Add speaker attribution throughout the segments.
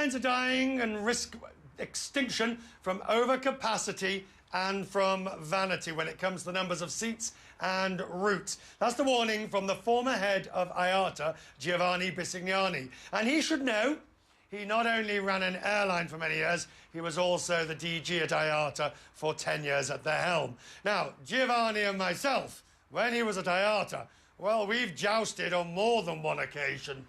Speaker 1: Airlines are dying and risk extinction from overcapacity and from vanity when it comes to the numbers of seats and routes. That's the warning from the former head of IATA, Giovanni Bisignani. And he should know, he not only ran an airline for many years, he was also the DG at IATA for 10 years at the helm. Now, Giovanni and myself, when he was at IATA, well, we've jousted on more than one occasion.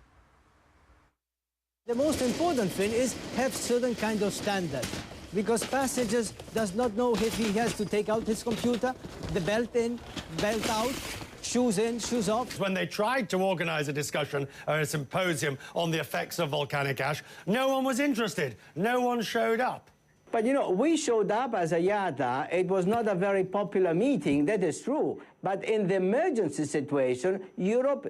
Speaker 2: The most important thing is have certain kind of standard, because passengers does not know if he has to take out his computer, the belt in, belt out, shoes in, shoes off.
Speaker 1: When they tried to organise a discussion or a symposium on the effects of volcanic ash, no one was interested. No one showed up.
Speaker 2: But, you know, we showed up as IATA. It was not a very popular meeting, that is true. But in the emergency situation, Europe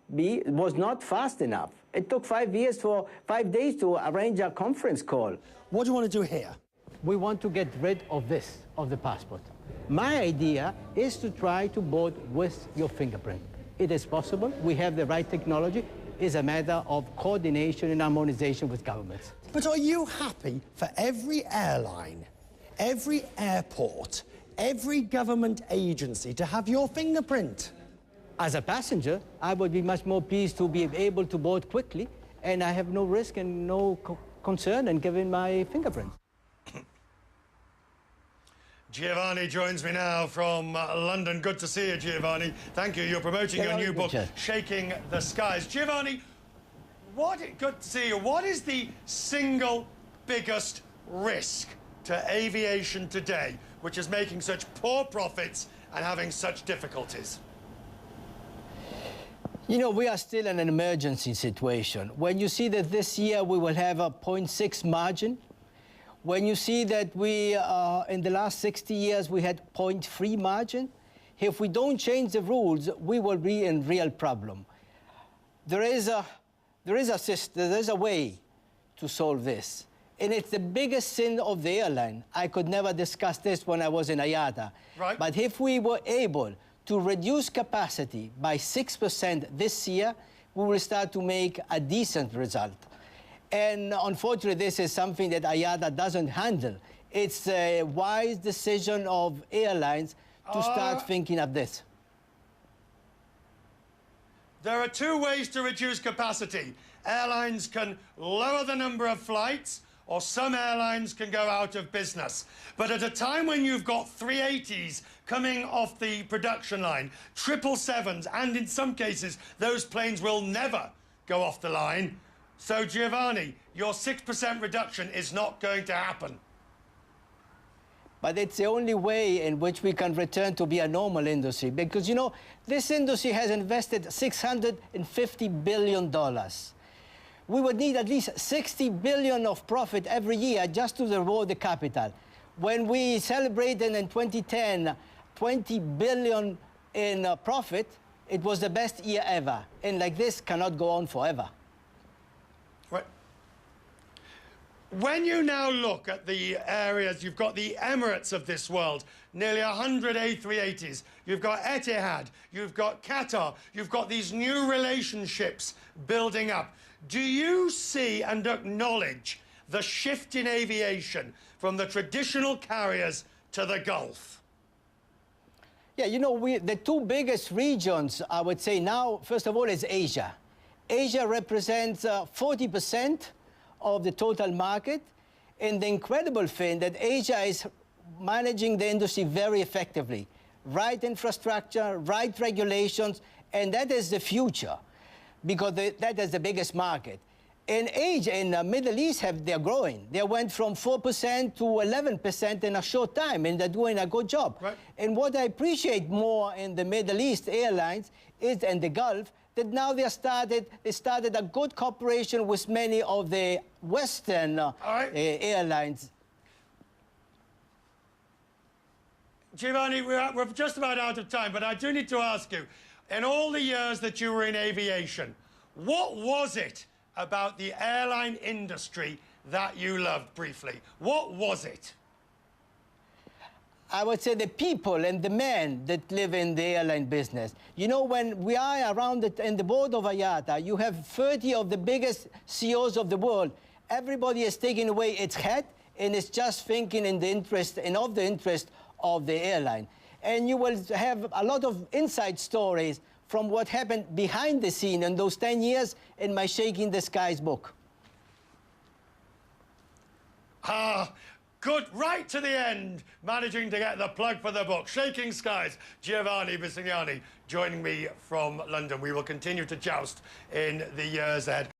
Speaker 2: was not fast enough. It took 5 days to arrange a conference call.
Speaker 1: What do you want to do here?
Speaker 2: We want to get rid of this, of the passport. My idea is to try to board with your fingerprint. It is possible. We have the right technology. It's a matter of coordination and harmonization with governments.
Speaker 1: But are you happy for every airline, every airport, every government agency to have your fingerprint?
Speaker 2: As a passenger, I would be much more pleased to be able to board quickly, and I have no risk and no concern in giving my fingerprint.
Speaker 1: Giovanni joins me now from London. Good to see you, Giovanni. Thank you. You're promoting your new book, Shaking the Skies. Giovanni, good to see you. What is the single biggest risk to aviation today, which is making such poor profits and having such difficulties?
Speaker 2: You know, we are still in an emergency situation. When you see that this year we will have a 0.6 margin, when you see that we, in the last 60 years, we had 0.3 margin, if we don't change the rules, we will be in real problem. There is a way to solve this. And it's the biggest sin of the airline. I could never discuss this when I was in IATA.
Speaker 1: Right.
Speaker 2: But if we were able to reduce capacity by 6% this year, we will start to make a decent result. And unfortunately, this is something that IATA doesn't handle. It's a wise decision of airlines to start thinking of this.
Speaker 1: There are two ways to reduce capacity. Airlines can lower the number of flights, or some airlines can go out of business. But at a time when you've got 380s coming off the production line, 777s, and in some cases, those planes will never go off the line. So, Giovanni, your 6% reduction is not going to happen.
Speaker 2: But it's the only way in which we can return to be a normal industry. Because, you know, this industry has invested $650 billion. We would need at least 60 billion of profit every year just to reward the capital. When we celebrated in 2010, 20 billion in profit, it was the best year ever. And like this cannot go on forever.
Speaker 1: Right. When you now look at the areas, you've got the Emirates of this world, nearly 100 A380s. You've got Etihad, you've got Qatar, you've got these new relationships building up. Do you see and acknowledge the shift in aviation from the traditional carriers to the Gulf?
Speaker 2: Yeah, you know, the two biggest regions, I would say now, first of all, is Asia. Asia represents 40% of the total market, and the incredible thing that Asia is managing the industry very effectively. Right infrastructure, right regulations, and that is the future, because that is the biggest market. In Asia, in the Middle East, they're growing. They went from 4% to 11% in a short time, and they're doing a good job.
Speaker 1: Right.
Speaker 2: And what I appreciate more in the Middle East airlines is, and the Gulf, that now they started a good cooperation with many of the Western airlines.
Speaker 1: Giovanni, we're just about out of time, but I do need to ask you, in all the years that you were in aviation, what was it about the airline industry that you loved briefly? What was it?
Speaker 2: I would say the people and the men that live in the airline business. You know, when we are around in the board of IATA, you have 30 of the biggest CEOs of the world, everybody is taking away its head and is just thinking in the interest and of the interest of the airline. And you will have a lot of inside stories from what happened behind the scene in those 10 years in my Shaking the Skies book.
Speaker 1: Good, right to the end, managing to get the plug for the book. Shaking Skies, Giovanni Bisignani joining me from London. We will continue to joust in the years ahead.